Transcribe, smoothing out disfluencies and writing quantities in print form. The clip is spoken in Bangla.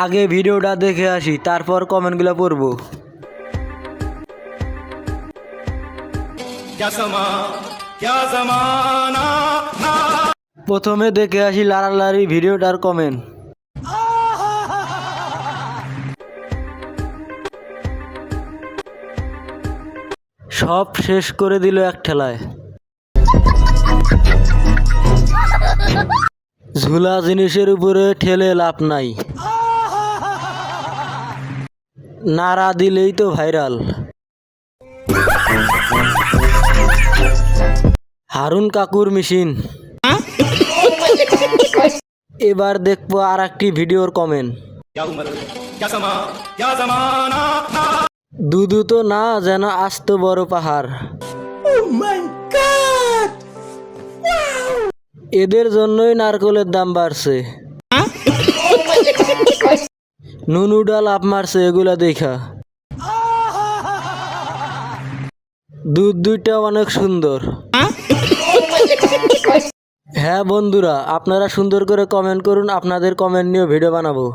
আগে ভিডিওটা দেখে আসি, তারপর কমেন্টগুলো পড়বো। প্রথমে দেখে আসি লারালারি ভিডিওটার কমেন্ট। সব শেষ করে দিল এক ঠেলায়। ঝুলা জিনিসের উপরে ঠেলে লাভ নাই, নাড়া দিলেই তো ভাইরাল। হারুন কাকুর মেশিন। এবার দেখবো আর একটি ভিডিওর কমেন্ট। দুধু তো না যেন আস্ত বড় পাহাড়। এদের জন্যই নারকেলের দাম বাড়ছে। নুনুডা লাভ মারছে এগুলা দেখা। দুধ দুইটা অনেক সুন্দর। হ্যাঁ বন্ধুরা, আপনারা সুন্দর করে কমেন্ট করুন, আপনাদের কমেন্ট নিয়ে ভিডিও বানাবো।